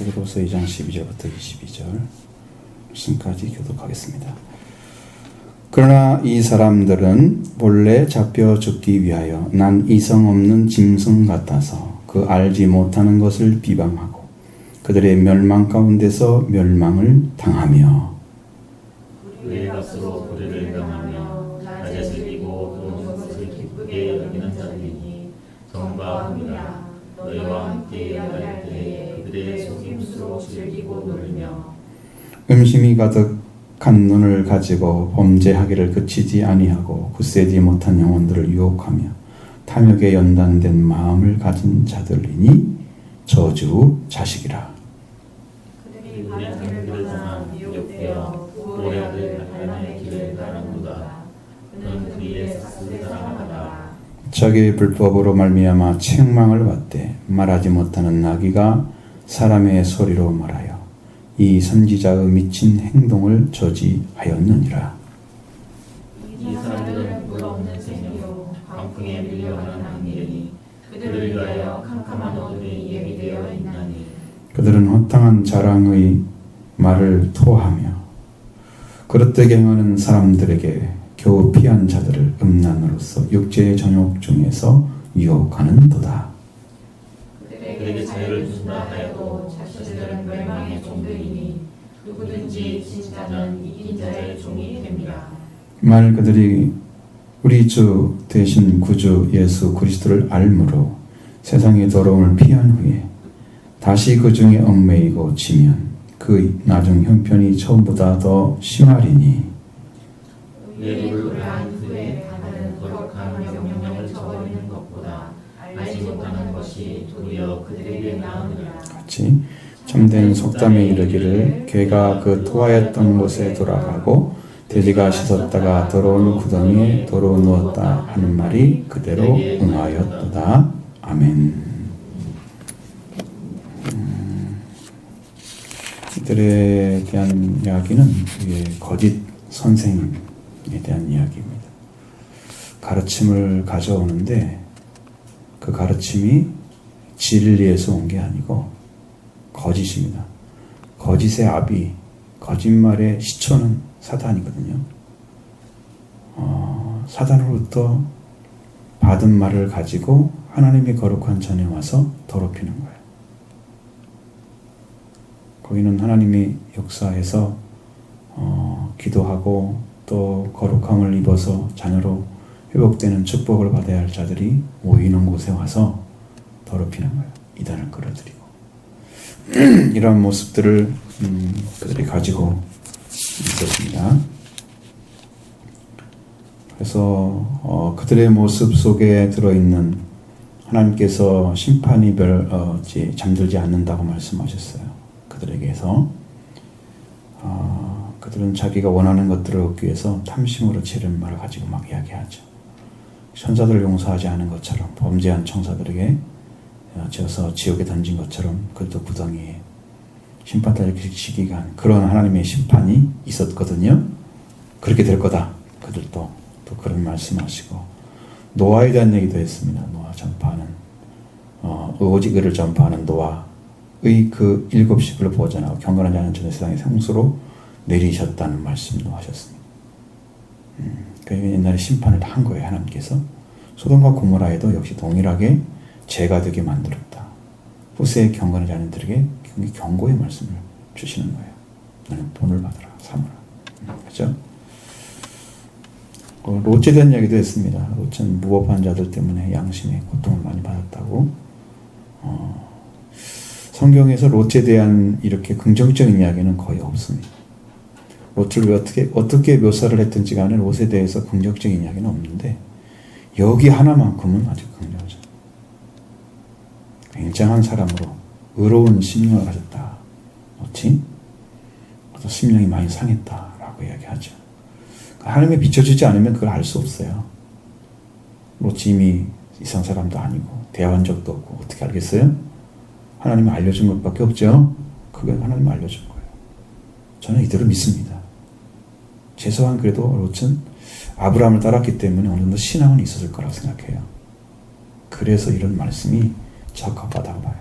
베드로서 2장 12절부터 22절 말씀까지 교독하겠습니다. 그러나 이 사람들은 본래 잡혀 죽기 위하여 난 이성 없는 짐승 같아서 그 알지 못하는 것을 비방하고 그들의 멸망 가운데서 멸망을 당하며 그의 값으로 그들을 명하며 낮에 즐기고 도는 것을 기쁘게 여기는 자들이니 정과 후이라. 너희와 함께 일할 때에 그들의 속임수로 즐기고 놀며 음심이 가득한 눈을 가지고 범죄하기를 그치지 아니하고 굳세지 못한 영혼들을 유혹하며 탐욕에 연단된 마음을 가진 자들이니 저주 자식이라. 그들이 바른 길을 떠나 미혹되어 부모의 아들 하나님의 길을 따르는도다. 그는 그리의 삭슬을 사랑하다. 자기의 불법으로 말미암아 책망을 받되 말하지 못하는 나귀가 사람의 소리로 말하여 이 선지자의 미친 행동을 저지하였느니라. 이 사람들은 물 없는 생명으로 광풍에 밀려가는 항일이니 그들을 위하여 캄캄한 어둠이 예비되어 있나니 그들은 허탕한 자랑의 말을 토하며 그릇되게 행하는 사람들에게 겨우 피한 자들을 음란으로서 육체의 정욕 중에서 유혹하는도다. 그들에게 자유를 준다 하여도 자신들은 멸망의 종들이니 누구든지 진짜는 이긴 자의 종이 됩니다. 만일 그들이 우리 주 대신 구주 예수 그리스도를 알므로 세상의 더러움을 피한 후에 다시 그 중에 얽매이고 지면 그 나중 형편이 처음보다 더 심하리니 외도를 한 후에 다른 거룩한 명령을 저버리는 것보다 알지 못하는 것이 도리어 그들에게 나으니라. 같이 참된 속담에 이르기를 개가 그 토하였던 곳에 돌아가고 돼지가 씻었다가 더러운 구덩이에 도로 누웠다 하는 말이 그대로 응하였도다. 아멘. 이들에 대한 이야기는 거짓 선생님에 대한 이야기입니다. 가르침을 가져오는데 그 가르침이 진리에서 온 게 아니고 거짓입니다. 거짓의 아비, 거짓말의 시초는 사단이거든요. 사단으로부터 받은 말을 가지고 하나님의 거룩한 전에 와서 더럽히는 거예요. 거기는 하나님이 역사에서 기도하고 또 거룩함을 입어서 자녀로 회복되는 축복을 받아야 할 자들이 모이는 곳에 와서 더럽히는 거예요. 이단을 끌어들이고 이러한 모습들을 그들이 가지고 있었습니다. 그래서 그들의 모습 속에 들어있는 하나님께서 심판이 잠들지 않는다고 말씀하셨어요. 그들에게서 그들은 자기가 원하는 것들을 얻기 위해서 탐심으로 지른 말을 가지고 막 이야기하죠. 천사들을 용서하지 않은 것처럼 범죄한 청사들에게 지어서 지옥에 던진 것처럼 그들도 구덩이에 심판받을 시기가 그런 하나님의 심판이 있었거든요. 그렇게 될 거다. 그들도 또 그런 말씀하시고 노아에 대한 얘기도 했습니다. 노아 전파하는 오직 의를 전파하는 노아의 그 7집을 보존하고 경건하지 않은 전 세상의 상수로 내리셨다는 말씀도 하셨습니다. 그 옛날에 심판을 한 거예요. 하나님께서 소돔과 고모라에도 역시 동일하게 죄가 되게 만들었다. 후세의 경건하지 않은 들에게 경고의 말씀을 주시는 거예요. 너는 본을 받아라, 삼으라. 그렇죠? 롯에 대한 이야기도 했습니다. 롯은 무법한 자들 때문에 양심의 고통을 많이 받았다고. 성경에서 롯에 대한 이렇게 긍정적인 이야기는 거의 없습니다. 롯을 어떻게 묘사를 했든지 간에 롯에 대해서 긍정적인 이야기는 없는데 여기 하나만큼은 아주 긍정적. 굉장한 사람으로 의로운 심령을 가졌다. 롯이 심령이 많이 상했다라고 이야기하죠. 하나님이 비춰주지 않으면 그걸 알 수 없어요. 롯이 이미 이상 사람도 아니고 대화한 적도 없고 어떻게 알겠어요? 하나님이 알려준 것밖에 없죠. 그건 하나님이 알려준 거예요. 저는 이대로 믿습니다. 최소한 그래도 롯은 아브라함을 따랐기 때문에 어느 정도 신앙은 있었을 거라고 생각해요. 그래서 이런 말씀이 적합하다고 봐요.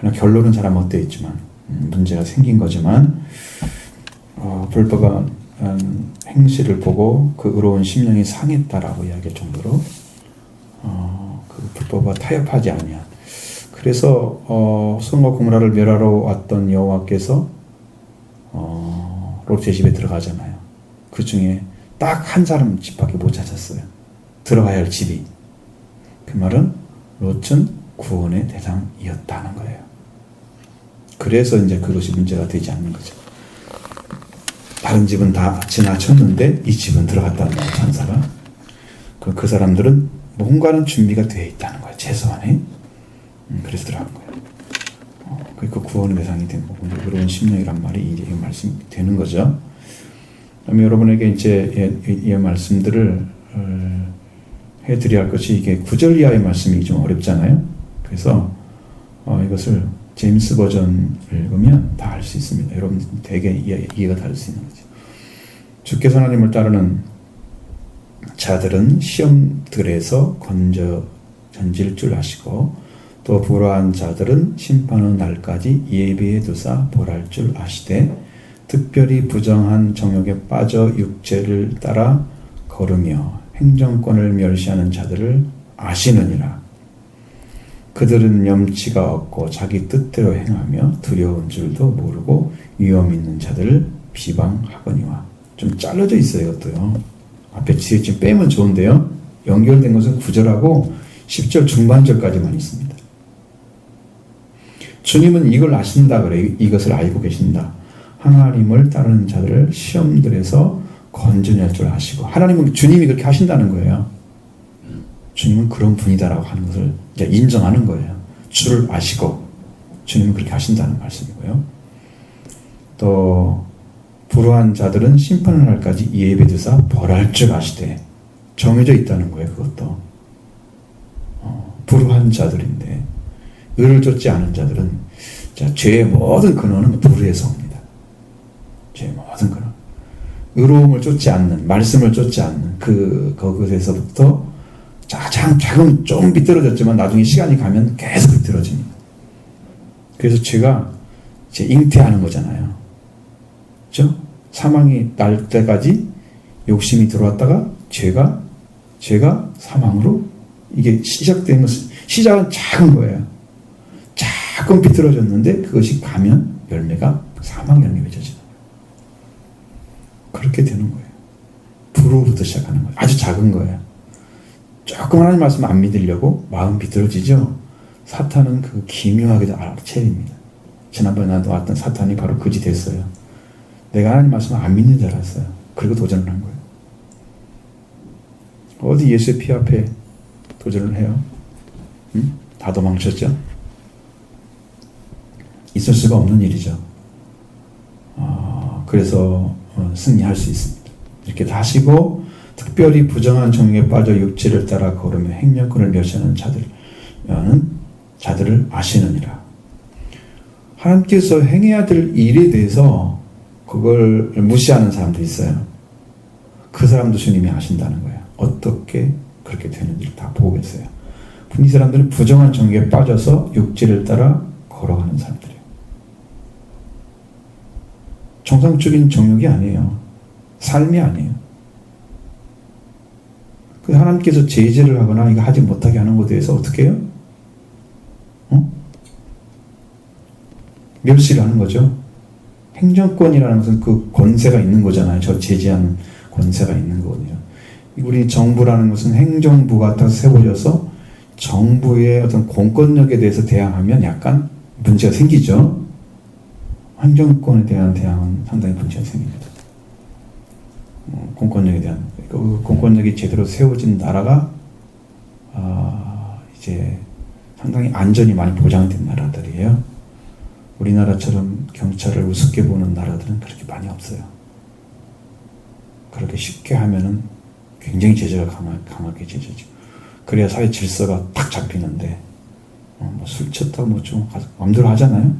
그냥 결론은 잘 못되어 있지만 문제가 생긴 거지만 불법한 행실을 보고 그 의로운 심령이 상했다라고 이야기할 정도로 그 불법과 타협하지 아니한. 그래서 소돔과 고모라를 멸하러 왔던 여호와께서 롯의 집에 들어가잖아요. 그 중에 딱 한 사람 집밖에 못 찾았어요. 들어가야 할 집이. 그 말은 롯은 구원의 대상이었다는 거예요. 그래서 이제 그것이 문제가 되지 않는 거죠. 다른 집은 다 지나쳤는데 이 집은 들어갔다는 거예요, 천사가. 그럼 그 사람들은 뭔가는 준비가 되어 있다는 거예요, 최소한에. 그래서 들어간 거예요. 그 구원의 대상이 된 거고, 의로운 심령이란 말이 이 말씀이 되는 거죠. 그럼 여러분에게 이제 이 말씀들을 해드려야 할 것이 이게 9절 이하의 말씀이 좀 어렵잖아요. 그래서 이것을 제임스 버전을 읽으면 다 알 수 있습니다. 여러분 되게 이해가 다 할 수 있는 거죠. 주께서 하나님을 따르는 자들은 시험들에서 건질 줄 아시고 또 불화한 자들은 심판의 날까지 예비해 두사 벌할 줄 아시되 특별히 부정한 정욕에 빠져 육체를 따라 걸으며 행정권을 멸시하는 자들을 아시느니라. 그들은 염치가 없고 자기 뜻대로 행하며 두려운 줄도 모르고 위험 있는 자들을 비방하거니와. 좀 잘라져 있어요, 이것도요. 앞에 지금 빼면 좋은데요. 연결된 것은 9절하고 10절 중반절까지만 있습니다. 주님은 이걸 아신다 그래요. 이것을 알고 계신다. 하나님을 따르는 자들을 시험들에서 건져낼 줄 아시고. 하나님은 주님이 그렇게 하신다는 거예요. 주님은 그런 분이다라고 하는 것을 이제 인정하는 거예요. 주를 아시고 주님은 그렇게 하신다는 말씀이고요. 또 불화한 자들은 심판의 날까지 예배드사 벌할 줄 아시되. 정해져 있다는 거예요. 그것도 불화한 자들인데 의를 쫓지 않은 자들은 죄의 모든 근원은 불의에서 옵니다. 죄의 모든 근원. 의로움을 쫓지 않는, 말씀을 쫓지 않는 그것에서부터 작은 좀 비뚤어졌지만 나중에 시간이 가면 계속 비뚤어집니다. 그래서 죄가 이제 잉태하는 거잖아요. 그렇죠? 사망이 날 때까지 욕심이 들어왔다가 죄가 사망으로 이게 시작되는 것은 시작은 작은 거예요. 조금 비틀어졌는데 그것이 가면 열매가 사망 열매 맺어지는 거예요. 그렇게 되는 거예요. 불후부터 시작하는 거예요. 아주 작은 거예요. 조금 하나님 말씀 안 믿으려고 마음 비틀어지죠. 사탄은 그 기묘하게도 알아채립니다. 지난번에 나도 왔던 사탄이 바로 그 짓 했어요. 내가 하나님 말씀을 안 믿는 줄 알았어요. 그리고 도전을 한 거예요. 어디 예수의 피 앞에 도전을 해요? 다 도망쳤죠? 있을 수가 없는 일이죠. 그래서 승리할 수 있습니다. 이렇게 하시고 특별히 부정한 정욕에 빠져 육체를 따라 걸으며 행정권을 멸시하는 자들을 아시느니라. 하나님께서 행해야 될 일에 대해서 그걸 무시하는 사람도 있어요. 그 사람도 주님이 아신다는 거예요. 어떻게 그렇게 되는지를 다 보고 계세요. 이 사람들은 부정한 정욕에 빠져서 육체를 따라 걸어가는 사람들이에요. 정상적인 정욕이 아니에요. 삶이 아니에요. 그 하나님께서 제재를 하거나 이거 하지 못하게 하는 것에 대해서 어떻게 해요? 멸시를 하는 거죠. 행정권이라는 것은 그 권세가 있는 거잖아요. 저 제재하는 권세가 있는 거거든요. 우리 정부라는 것은 행정부가 딱 세워져서 정부의 어떤 공권력에 대해서 대항하면 약간 문제가 생기죠. 행정권에 대한 대항은 상당히 문제가 생깁니다. 공권력에 대한, 그 공권력이 제대로 세워진 나라가 이제 상당히 안전이 많이 보장된 나라들이에요. 우리나라처럼 경찰을 우습게 보는 나라들은 그렇게 많이 없어요. 그렇게 쉽게 하면은 굉장히 제재가 강하게 제재죠. 그래야 사회 질서가 탁 잡히는데 뭐 술 쳤다 뭐 좀 마음대로 하잖아요.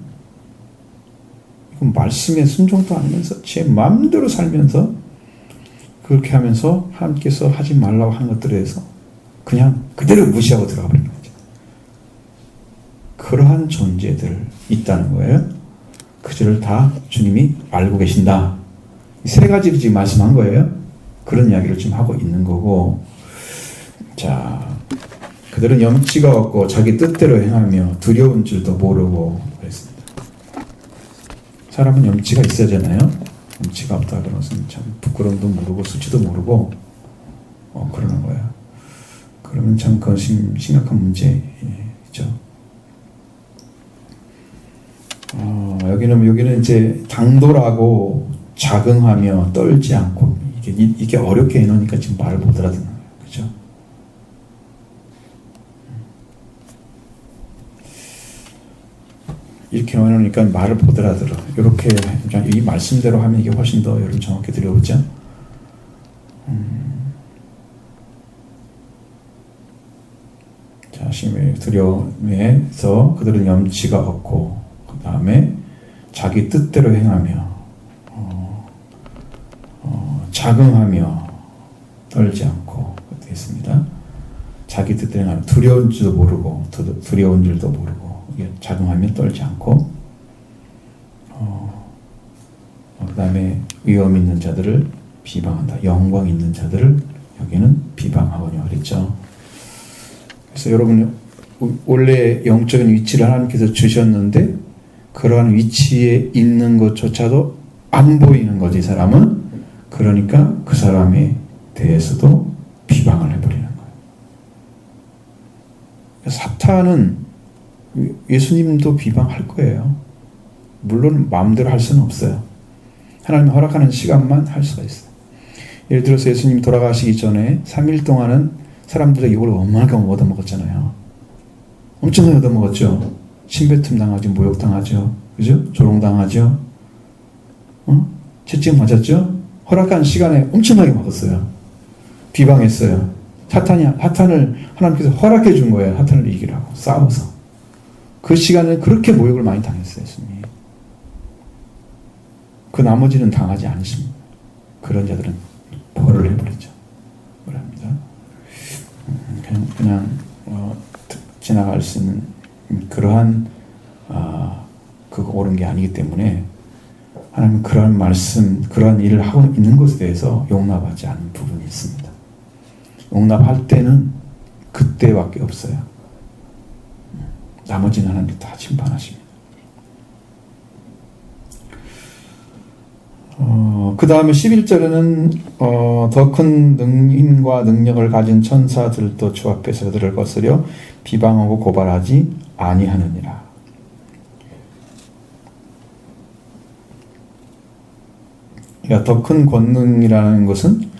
이건 말씀에 순종도 안 하면서 제 마음대로 살면서 그렇게 하면서 하나님께서 하지 말라고 하는 것들에 대해서 그냥 그대로 무시하고 들어가 버리는 거죠. 그러한 존재들 있다는 거예요. 그들을 다 주님이 알고 계신다. 이 세 가지를 지금 말씀한 거예요. 그런 이야기를 지금 하고 있는 거고, 자, 그들은 염치가 없고 자기 뜻대로 행하며 두려운 줄도 모르고 그랬습니다. 사람은 염치가 있어야 되나요? 염치가 없다 그러는 것은 참 부끄러움도 모르고 수치도 모르고 그러는 거예요. 그러면 참 그건 심각한 문제죠. 여기는 이제 당돌하고 자긍하며 떨지 않고 이게 어렵게 해놓으니까 지금 말을 못 알아듣는 거예요. 그죠? 이렇게 해놓으니까 말을 못 알아들어. 이렇게 이 말씀대로 하면 이게 훨씬 더 여러분 정확히 들려오죠? 자, 심히 두려움에서 그들은 염치가 없고, 그 다음에 자기 뜻대로 행하며 자긍하며 떨지 않고 되겠습니다. 자기 뜻대로 행하며 두려운 줄도 모르고 두려운 줄도 모르고 이게 자긍하며 떨지 않고 그 다음에 위엄 있는 자들을 비방한다. 영광 있는 자들을 여기는 비방하거든요. 그랬죠. 그래서 여러분 원래 영적인 위치를 하나님께서 주셨는데 그러한 위치에 있는 것조차도 안 보이는 거지, 이 사람은. 그러니까 그 사람에 대해서도 비방을 해버리는 거예요. 사탄은 예수님도 비방할 거예요. 물론 마음대로 할 수는 없어요. 하나님이 허락하는 시간만 할 수가 있어요. 예를 들어서 예수님이 돌아가시기 전에 3일 동안은 사람들의 욕을 얼마나 얻어먹었잖아요. 엄청나게 얻어먹었죠. 침뱉음 당하죠. 모욕당하죠. 그죠? 조롱당하죠. 채찍 맞았죠? 허락한 시간에 엄청나게 먹었어요. 비방했어요. 사탄을 하나님께서 허락해 준 거예요. 사탄을 이기라고. 싸워서. 그 시간에 그렇게 모욕을 많이 당했어요. 예수님. 그 나머지는 당하지 않으십니다. 그런 자들은 벌을 해버리죠. 뭐랍니다. 그냥 지나갈 수 있는 그러한 그거 옳은 게 아니기 때문에 하나님은 그러한 말씀, 그러한 일을 하고 있는 것에 대해서 용납하지 않는 부분이 있습니다. 용납할 때는 그때밖에 없어요. 나머지는 하나님이 다 심판하십니다. 그 다음에 11절에는 더 큰 힘과 능력을 가진 천사들도 주 앞에서 그들을 거스려 비방하고 고발하지 아니하느니라. 그러니까 더 큰 권능이라는 것은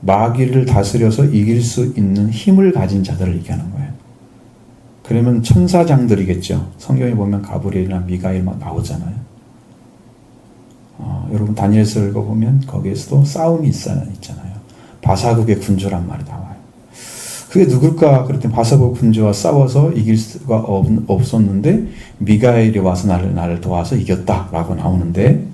마귀를 다스려서 이길 수 있는 힘을 가진 자들을 얘기하는 거예요. 그러면 천사장들이겠죠. 성경에 보면 가브리엘이나 미가엘 막 나오잖아요. 여러분 다니엘서 읽어보면 거기에서도 싸움이 있잖아요. 바사국의 군주란 말이 나와요. 그게 누굴까? 그랬더니 바사국 군주와 싸워서 이길 수가 없었는데 미가엘이 와서 나를 도와서 이겼다라고 나오는데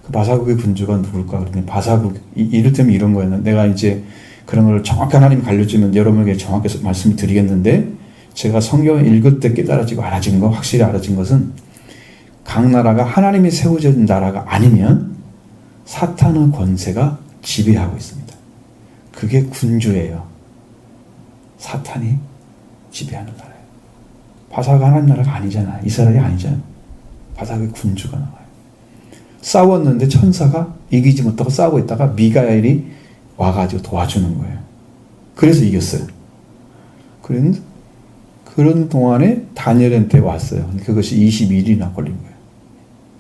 그 바사국의 군주가 누굴까? 그랬더니 바사국 이를테면 이런 거였는데 내가 이제 그런 걸 정확히 하나님이 가르쳐주면 여러분에게 정확히 말씀을 드리겠는데 제가 성경을 읽을 때 깨달아지고 알아진 거 확실히 알아진 것은 각 나라가 하나님이 세워진 나라가 아니면 사탄의 권세가 지배하고 있습니다. 그게 군주예요. 사탄이 지배하는 나라예요. 바사가 하나님 나라가 아니잖아요. 이스라엘이 아니잖아요. 바사의 군주가 나와요. 싸웠는데 천사가 이기지 못하고 싸우고 있다가 미가엘이 와가지고 도와주는 거예요. 그래서 이겼어요. 그런 동안에 다니엘한테 왔어요. 그것이 21일이나 걸린 거예요.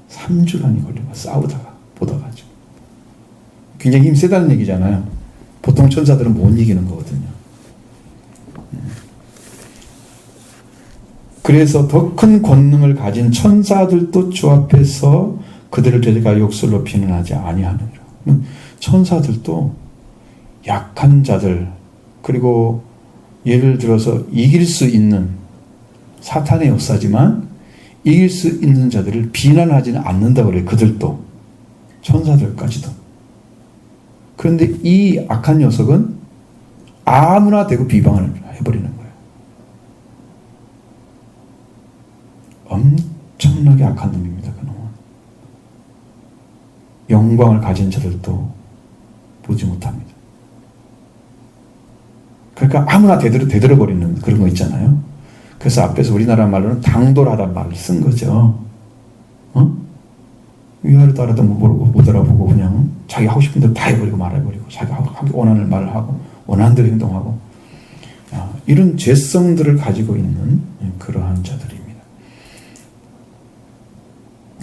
3주간이 걸린 거예요. 싸우다가 보다가죠. 굉장히 힘 세다는 얘기잖아요. 보통 천사들은 못 이기는 거거든요. 그래서 더 큰 권능을 가진 천사들도 주 앞에서 그들을 데려가 욕설 높이는 하지 아니하느니라. 천사들도 약한 자들 그리고 예를 들어서 이길 수 있는 사탄의 역사지만 이길 수 있는 자들을 비난하지는 않는다고 그래요. 그들도 천사들까지도. 그런데 이 악한 녀석은 아무나 대고 비방을 해버리는 거예요. 엄청나게 악한 놈입니다. 그 놈은. 영광을 가진 자들도 보지 못합니다. 그러니까 아무나 대들어버리는 그런 거 있잖아요. 그래서 앞에서 우리나라 말로는 당돌하다는 말을 쓴 거죠. 위아래 따라도 못 알아보고 그냥 자기 하고 싶은 대로 다 해버리고 말해버리고 자기 하기 원하는 말을 하고 원하는 대로 행동하고 이런 죄성들을 가지고 있는 그러한 자들입니다.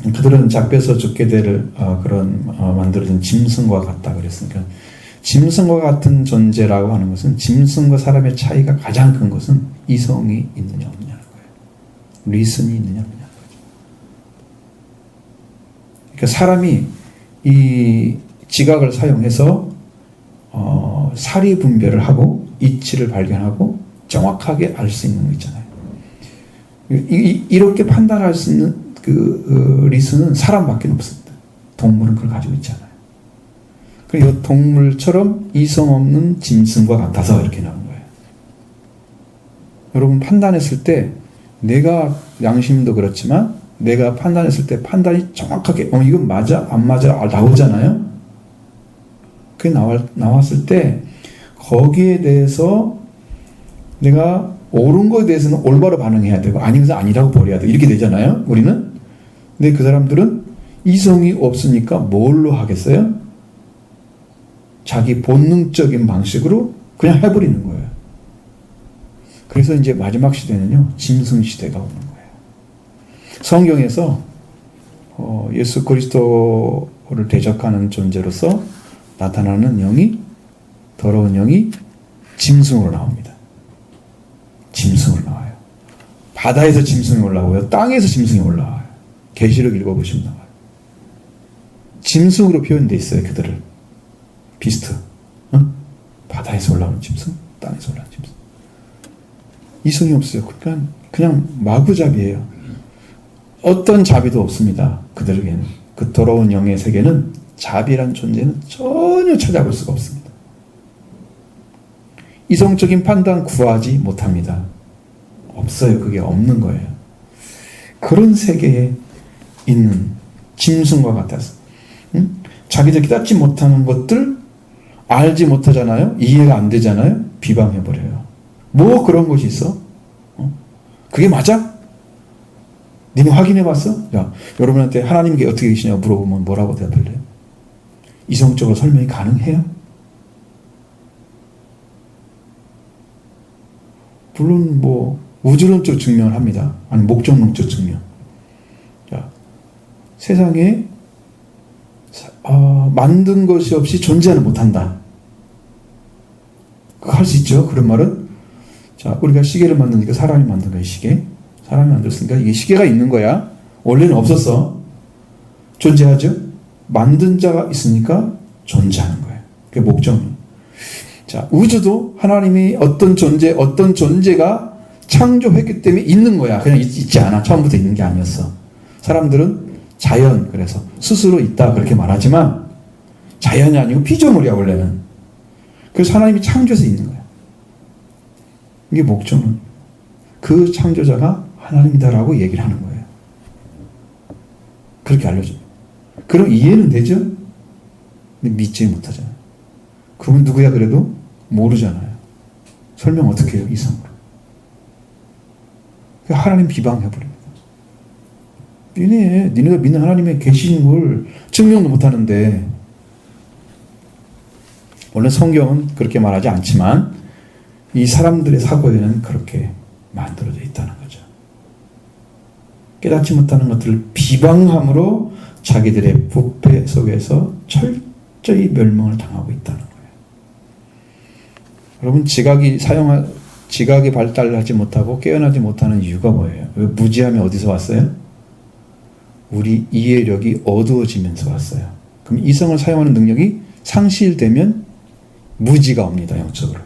그들은 잡혀서 죽게 될 그런 만들어진 짐승과 같다 그랬으니까 짐승과 같은 존재라고 하는 것은 짐승과 사람의 차이가 가장 큰 것은 이성이 있느냐 없느냐는 거예요. 리슨이 있느냐 없느냐는 거죠. 그러니까 사람이 이 지각을 사용해서 사리 분별을 하고 이치를 발견하고 정확하게 알 수 있는 거 있잖아요. 이렇게 판단할 수 있는 그 리슨은 사람밖에 없습니다. 동물은 그걸 가지고 있잖아요. 그리고 동물처럼 이성 없는 짐승과 같아서 이렇게 나온 거예요. 여러분 판단했을 때 내가 양심도 그렇지만 내가 판단했을 때 판단이 정확하게 이건 맞아 안 맞아 나오잖아요. 그게 나왔을 때 거기에 대해서 내가 옳은 거에 대해서는 올바로 반응해야 되고 아닌 것은 아니라고 버려야 되고 이렇게 되잖아요. 우리는. 근데 그 사람들은 이성이 없으니까 뭘로 하겠어요? 자기 본능적인 방식으로 그냥 해버리는 거예요. 그래서 이제 마지막 시대는요, 짐승 시대가 오는 거예요. 성경에서 예수 그리스도를 대적하는 존재로서 나타나는 영이, 더러운 영이 짐승으로 나옵니다. 짐승으로 나와요. 바다에서 짐승이 올라오고요. 땅에서 짐승이 올라와요. 계시록 읽어보시면 나와요. 짐승으로 표현되어 있어요. 그들을. 비스트. 바다에서 올라오는 짐승, 땅에서 올라오는 짐승. 이성이 없어요. 그러니까 그냥 마구잡이에요. 어떤 자비도 없습니다. 그들에게는. 그 더러운 영의 세계는 자비란 존재는 전혀 찾아볼 수가 없습니다. 이성적인 판단 구하지 못합니다. 없어요. 그게 없는 거예요. 그런 세계에 있는 짐승과 같아서 자기들 깨닫지 못하는 것들 알지 못하잖아요. 이해가 안 되잖아요. 비방해버려요. 뭐 그런 것이 있어? 그게 맞아? 니는 확인해봤어? 야, 여러분한테 하나님께 어떻게 계시냐고 물어보면 뭐라고 대답할래요? 이성적으로 설명이 가능해요? 물론 뭐 우주론적 증명을 합니다. 아니 목적론적 증명. 자, 세상에 만든 것이 없이 존재는 못한다. 할 수 있죠. 그런 말은. 자, 우리가 시계를 만드니까 사람이 만든 거예요. 시계. 사람이 만들었으니까 이게 시계가 있는 거야. 원래는 없었어. 존재하죠. 만든 자가 있으니까 존재하는 거예요. 그게 목적론. 자, 우주도 하나님이 어떤 존재가 창조했기 때문에 있는 거야. 그냥 있지 않아. 처음부터 있는 게 아니었어. 사람들은 자연, 그래서 스스로 있다 그렇게 말하지만 자연이 아니고 피조물이야 원래는. 그래서 하나님이 창조해서 있는 거야. 이게 목적은 그 창조자가 하나님이다라고 얘기를 하는 거예요. 그렇게 알려줘요. 그럼 이해는 되죠? 근데 믿지 못하잖아요. 그분 누구야 그래도 모르잖아요. 설명 어떻게 해요? 이성으로. 하나님 비방해버립니다. 니네가 믿는 하나님의 계신 걸 증명도 못하는데, 원래 성경은 그렇게 말하지 않지만 이 사람들의 사고에는 그렇게 만들어져 있다는 거죠. 깨닫지 못하는 것들을 비방함으로 자기들의 부패 속에서 철저히 멸망을 당하고 있다는 거예요. 여러분, 지각이 발달하지 못하고 깨어나지 못하는 이유가 뭐예요? 왜 무지함이 어디서 왔어요? 우리 이해력이 어두워지면서 왔어요. 그럼 이성을 사용하는 능력이 상실되면 무지가 옵니다. 영적으로.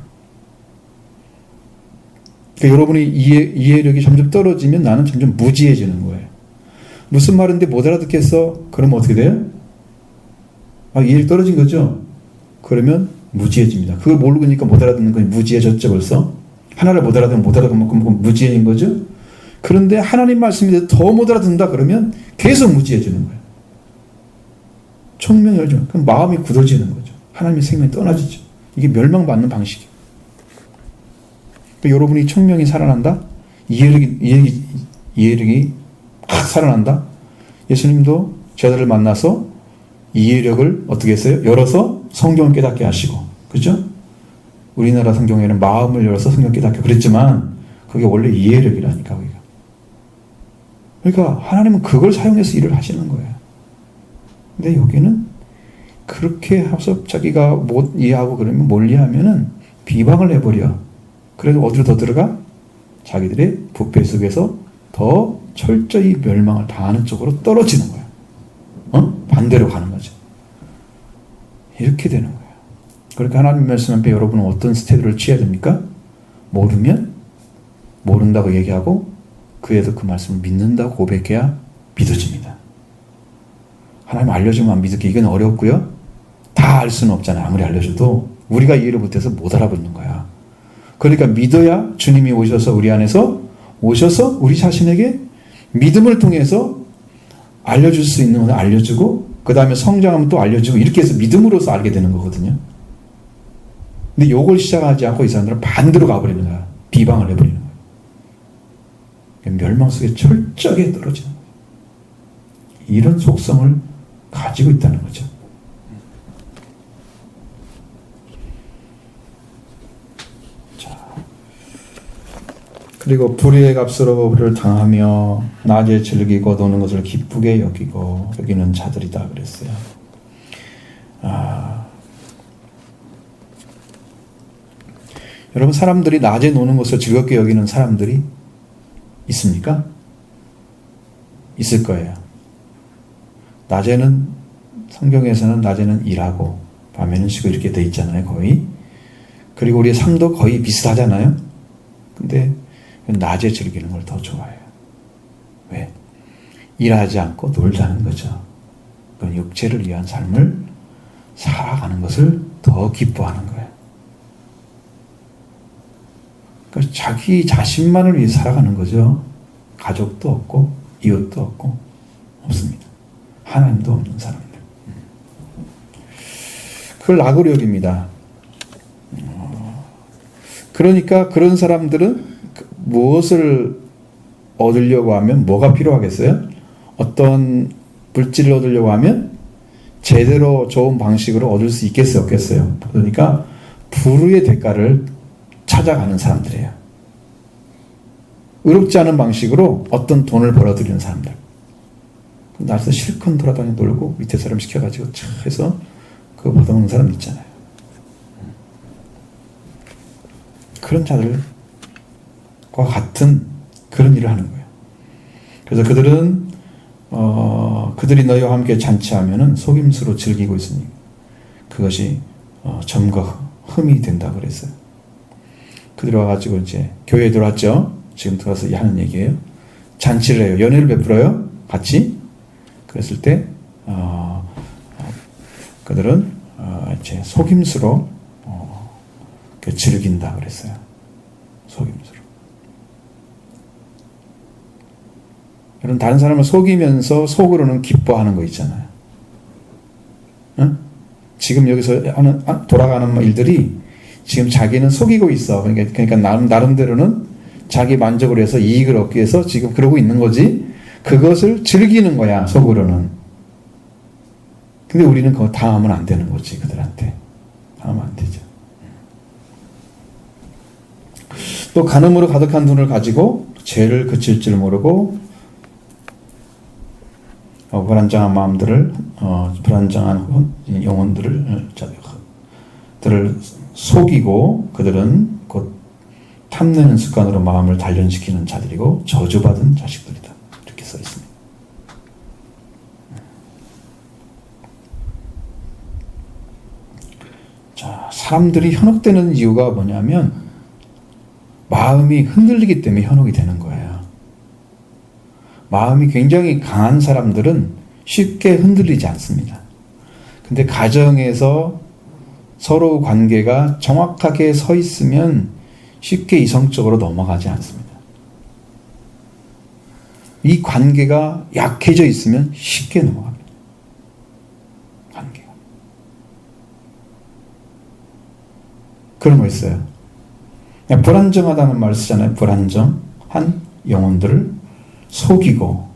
그러니까 여러분이 이해력이 점점 떨어지면 나는 점점 무지해지는 거예요. 무슨 말인데 못 알아듣겠어? 그러면 어떻게 돼요? 이해력이 떨어진 거죠? 그러면 무지해집니다. 그걸 모르니까 못 알아듣는 건 무지해졌죠 벌써? 하나를 못 알아듣으면 무지해진 거죠? 그런데 하나님 말씀이 더 못 알아듣는다 그러면 계속 무지해지는 거예요. 총명이 열죠. 그럼 마음이 굳어지는 거죠. 하나님의 생명이 떠나지죠. 이게 멸망받는 방식이에요. 그러니까 여러분이 총명이 살아난다? 이해력이 확 살아난다? 예수님도 제자들을 만나서 이해력을 어떻게 했어요? 열어서 성경을 깨닫게 하시고, 그죠? 우리나라 성경에는 마음을 열어서 성경 깨닫게 그랬지만 그게 원래 이해력이라니까. 그러니까 하나님은 그걸 사용해서 일을 하시는 거예요. 근데 여기는 그렇게 해서 자기가 못 이해하고 그러면 뭘 이해하면은 비방을 해버려. 그래서 어디로 더 들어가? 자기들의 부패 속에서 더 철저히 멸망을 당하는 쪽으로 떨어지는 거예요. 반대로 가는 거죠. 이렇게 되는 거예요. 그러니까 하나님 말씀 앞에 여러분은 어떤 스태드를 취해야 됩니까? 모르면 모른다고 얘기하고 그에도 그 말씀을 믿는다고 고백해야 믿어집니다. 하나님 알려주면 안 믿을게. 이건 어렵고요. 다 알 수는 없잖아요. 아무리 알려줘도 우리가 이해를 못해서 못 알아듣는 거야. 그러니까 믿어야 주님이 오셔서 우리 안에서 오셔서 우리 자신에게 믿음을 통해서 알려줄 수 있는 것을 알려주고 그 다음에 성장하면 또 알려주고 이렇게 해서 믿음으로써 알게 되는 거거든요. 근데 이걸 시작하지 않고 이 사람들은 반대로 가버리는 거야. 비방을 해버리는 거야. 멸망 속에 철저하게 떨어지는 거예요. 이런 속성을 가지고 있다는 거죠. 자, 그리고 불의의 값으로 불을 당하며 낮에 즐기고 노는 것을 기쁘게 여기는 자들이다 그랬어요. 여러분, 사람들이 낮에 노는 것을 즐겁게 여기는 사람들이 있습니까? 있을 거예요. 낮에는, 성경에서는 낮에는 일하고 밤에는 쉬고 이렇게 돼 있잖아요, 거의. 그리고 우리의 삶도 거의 비슷하잖아요. 근데 낮에 즐기는 걸 더 좋아해요. 왜? 일하지 않고 놀자는 거죠. 그건 육체를 위한 삶을 살아가는 것을 더 기뻐하는 거예요. 그러니까 자기 자신만을 위해 살아가는 거죠. 가족도 없고 이웃도 없고 없습니다. 하나님도 없는 사람들. 그걸 악으로 여깁니다. 그러니까 그런 사람들은 무엇을 얻으려고 하면 뭐가 필요하겠어요? 어떤 물질을 얻으려고 하면 제대로 좋은 방식으로 얻을 수 있겠어요? 없겠어요? 그러니까 불의의 대가를 찾아가는 사람들이에요. 의롭지 않은 방식으로 어떤 돈을 벌어들이는 사람들. 나서 실컷 돌아다니 놀고 밑에 사람 시켜가지고 차 해서 그거 받아먹는 사람 있잖아요. 그런 자들과 같은 그런 일을 하는 거예요. 그래서 그들은 그들이 너희와 함께 잔치하면은 속임수로 즐기고 있으니 그것이 점과 흠이 된다 그랬어요. 그들이 와가지고 이제 교회에 들어왔죠. 지금 들어와서 하는 얘기예요. 잔치를 해요. 연회를 베풀어요. 같이. 그랬을 때 그들은 이제 속임수로 즐긴다 그랬어요. 속임수로. 여러분, 다른 사람을 속이면서 속으로는 기뻐하는 거 있잖아요. 응? 지금 여기서 돌아가는 일들이 지금 자기는 속이고 있어. 그러니까 나름대로는 자기 만족을 해서 이익을 얻기 위해서 지금 그러고 있는 거지. 그것을 즐기는 거야, 속으로는. 근데 우리는 그거 당하면 안 되는 거지, 그들한테. 당하면 안 되죠. 또 간음으로 가득한 돈을 가지고 죄를 그칠 줄 모르고 불안정한 마음들을 불안정한 영혼들을 속이고 그들은 곧 탐내는 습관으로 마음을 단련시키는 자들이고 저주받은 자식들이다. 이렇게 써 있습니다. 자, 사람들이 현혹되는 이유가 뭐냐면 마음이 흔들리기 때문에 현혹이 되는 거예요. 마음이 굉장히 강한 사람들은 쉽게 흔들리지 않습니다. 근데 가정에서 서로 관계가 정확하게 서 있으면 쉽게 이성적으로 넘어가지 않습니다. 이 관계가 약해져 있으면 쉽게 넘어갑니다. 관계가. 그런 거 있어요. 불안정하다는 말 쓰잖아요. 불안정한 영혼들을 속이고.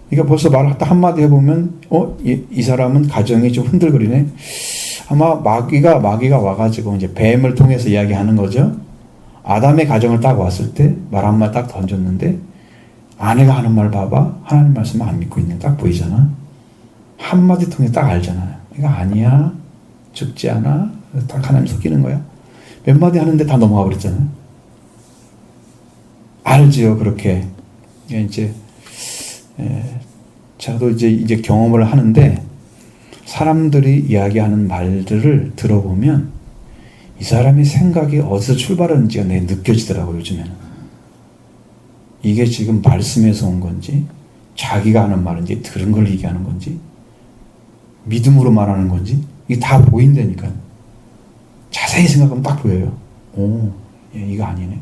그러니까 벌써 말 딱 한마디 해보면, 이 사람은 가정이 좀 흔들거리네. 아마 마귀가 와가지고 이제 뱀을 통해서 이야기하는 거죠. 아담의 가정을 딱 왔을 때 말 한마디 딱 던졌는데, 아내가 하는 말 봐봐. 하나님 말씀 안 믿고 있는 딱 보이잖아. 한마디 통해 딱 알잖아요. 이거 아니야. 죽지 않아. 딱 하나님 속이는 거야. 몇 마디 하는데 다 넘어가 버렸잖아요. 알지요, 그렇게. 이제, 저도 이제 경험을 하는데, 사람들이 이야기하는 말들을 들어보면, 이 사람의 생각이 어디서 출발하는지가 느껴지더라고요, 요즘에는. 이게 지금 말씀에서 온 건지, 자기가 하는 말인지, 들은 걸 얘기하는 건지, 믿음으로 말하는 건지, 이게 다 보인다니까요. 자세히 생각하면 딱 보여요. 오, 이거 아니네.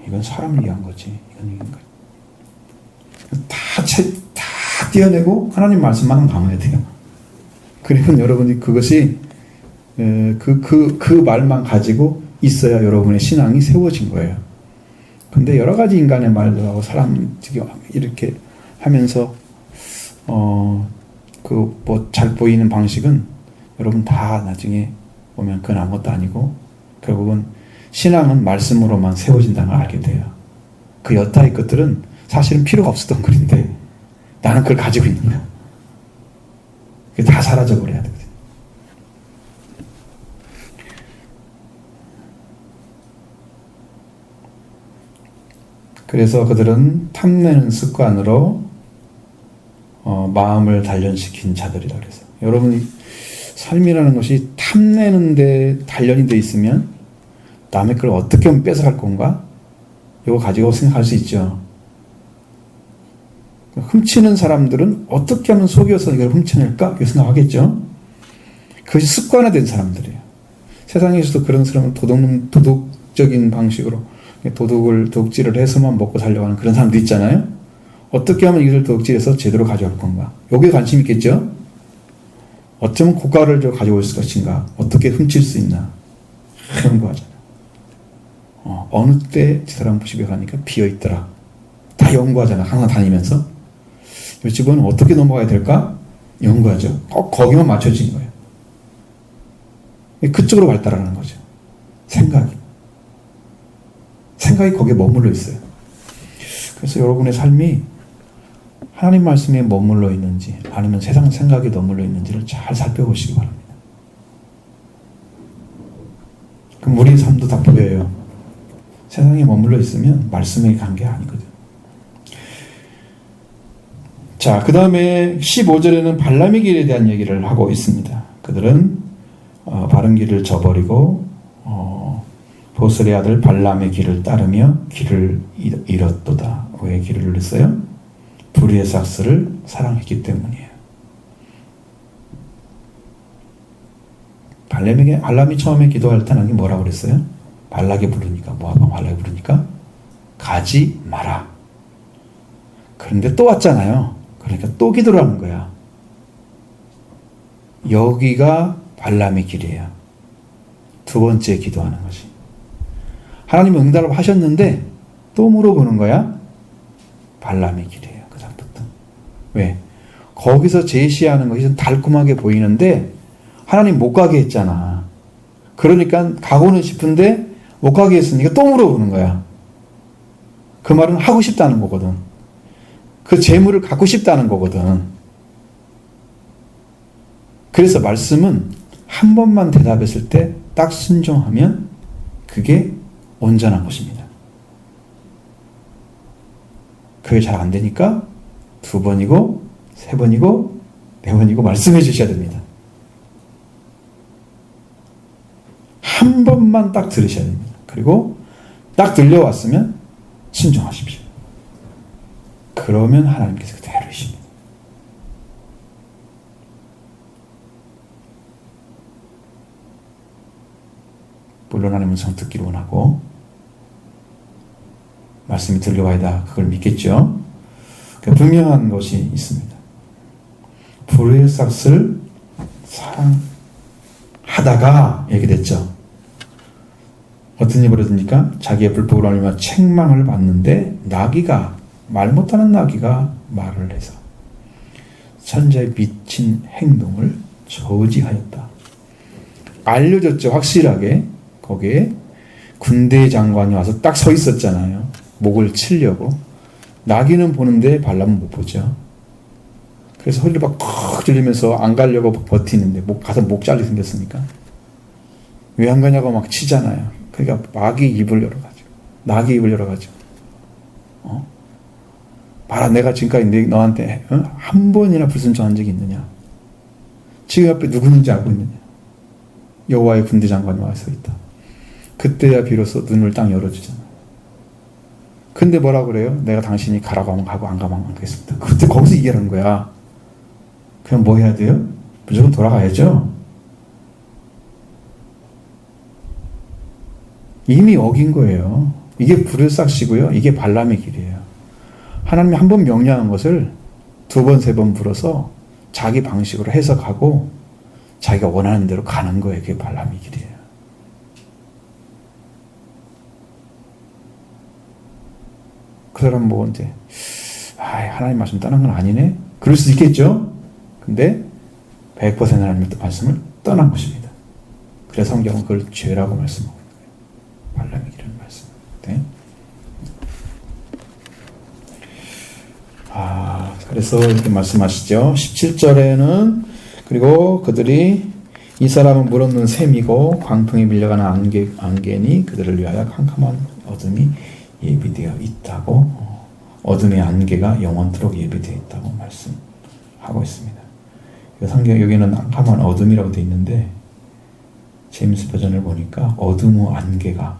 이건 사람을 위한 거지. 이건 이건 거지. 다 떼어내고 하나님 말씀만 담아야 돼요. 그리고 여러분이 그것이 그 말만 가지고 있어야 여러분의 신앙이 세워진 거예요. 근데 여러 가지 인간의 말들하고 사람 이렇게 하면서 잘 보이는 방식은 여러분 다 나중에 보면 그건 아무것도 아니고 결국은 신앙은 말씀으로만 세워진다는 걸 알게 돼요. 그 여타의 것들은 사실은 필요가 없었던 글인데 나는 그걸 가지고 있는 거야. 그게 다 사라져버려야 되거든요. 그래서 그들은 탐내는 습관으로 마음을 단련시킨 자들이라 그래서 여러분이 삶이라는 것이 탐내는데 단련이 돼 있으면 남의 걸 어떻게 하면 뺏어갈 건가? 이거 가지고 생각할 수 있죠. 훔치는 사람들은 어떻게 하면 속여서 이걸 훔쳐낼까? 이렇게 생각하겠죠. 그것이 습관화된 사람들이에요. 세상에서도 그런 사람은 도덕적인 방식으로 도둑질을 해서만 먹고 살려고 하는 그런 사람도 있잖아요. 어떻게 하면 이걸 도둑질해서 제대로 가져갈 건가? 여기에 관심 있겠죠? 어쩌면 고가를 가져올 것인가? 어떻게 훔칠 수 있나? 연구하잖아요. 어느 때 저 사람 집에 가니까 비어있더라. 다 연구하잖아. 항상 다니면서. 이 집은 어떻게 넘어가야 될까? 연구하죠. 꼭 거기만 맞춰진 거예요. 그쪽으로 발달하는 거죠. 생각이 거기에 머물러 있어요. 그래서 여러분의 삶이 하나님 말씀에 머물러 있는지 아니면 세상 생각에 머물러 있는지를 잘 살펴보시기 바랍니다. 그럼 우리 삶도 다 보여요. 세상에 머물러 있으면 말씀에 간 게 아니거든. 자, 그 다음에 15절에는 발람의 길에 대한 얘기를 하고 있습니다. 그들은 바른 길을 저버리고 보슬의 아들 발람의 길을 따르며 길을 잃었도다. 왜 길을 잃었어요? 불의의 삭스를 사랑했기 때문이에요. 발람이 처음에 기도할 때 하나님 뭐라고 그랬어요? 발락이 부르니까 발락이 부르니까 가지 마라. 그런데 또 왔잖아요. 그러니까 또 기도를 하는 거야. 여기가 발람의 길이에요. 두 번째 기도하는 것이. 하나님은 응답을 하셨는데 또 물어보는 거야. 발람의 길이에요. 그 다음부터. 왜? 거기서 제시하는 것이 좀 달콤하게 보이는데 하나님 못 가게 했잖아. 그러니까 가고는 싶은데 못 가게 했으니까 또 물어보는 거야. 그 말은 하고 싶다는 거거든. 그 재물을 갖고 싶다는 거거든. 그래서 말씀은 한 번만 대답했을 때 딱 순종하면 그게 온전한 것입니다. 그게 잘 안 되니까 두 번이고 세 번이고 네 번이고 말씀해 주셔야 됩니다. 한 번만 딱 들으셔야 됩니다. 그리고 딱 들려왔으면 순종하십시오. 그러면 하나님께서 그대로 이십니다. 물론 하나님은 성 듣기를 원하고 말씀이 들려와야 그걸 믿겠죠. 그러니까 분명한 것이 있습니다. 불의 싹을 사랑하다가 이렇게 됐죠. 어떤 일이 벌어집니까? 자기의 불법으로 말미암아 책망을 받는데 말 못하는 나귀가 말을 해서 선자의 미친 행동을 저지하였다. 알려졌죠. 확실하게. 거기에 군대 장관이 와서 딱 서 있었잖아요. 목을 치려고. 나귀는 보는데 발람은 못 보죠. 그래서 소리를 막 콕 들리면서 안 가려고 버티는데 가서 목 잘리 생겼으니까 왜 안 가냐고 막 치잖아요. 그러니까 나귀 입을 열어가지고 봐라, 내가 지금까지 너한테 한 번이나 불순종한 적이 있느냐? 지금 옆에 누구 있는지 알고 있느냐? 여호와의 군대 장관이 와 서 있다. 그때야 비로소 눈을 딱 열어주잖아. 근데 뭐라 그래요? 내가 당신이 가라고 하면 가고 안 가면 안 가겠습니다. 그때 거기서 얘기하는 거야. 그럼 뭐 해야 돼요? 무조건 돌아가야죠. 이미 어긴 거예요. 이게 불의 싹시고요. 이게 발람의 길이에요. 하나님이 한 번 명령한 것을 두 번, 세 번 불어서 자기 방식으로 해석하고 자기가 원하는 대로 가는 거예요. 그게 발람의 길이에요. 그 사람 뭐 이제 하나님 말씀 떠난 건 아니네? 그럴 수도 있겠죠? 근데 100% 하나님의 말씀을 떠난 것입니다. 그래서 성경은 그걸 죄라고 말씀하고 있는 거예요. 발람의 길이라는 말씀. 네? 그래서 이렇게 말씀하시죠. 17절에는 그리고 그들이 이 사람은 물 없는 샘이고 광풍에 밀려가는 안개니 그들을 위하여 캄캄한 어둠이 예비되어 있다고, 어둠의 안개가 영원토록 예비되어 있다고 말씀하고 있습니다. 성경 여기는 캄캄한 어둠이라고 되어 있는데 제임스 버전을 보니까 어둠의 안개가,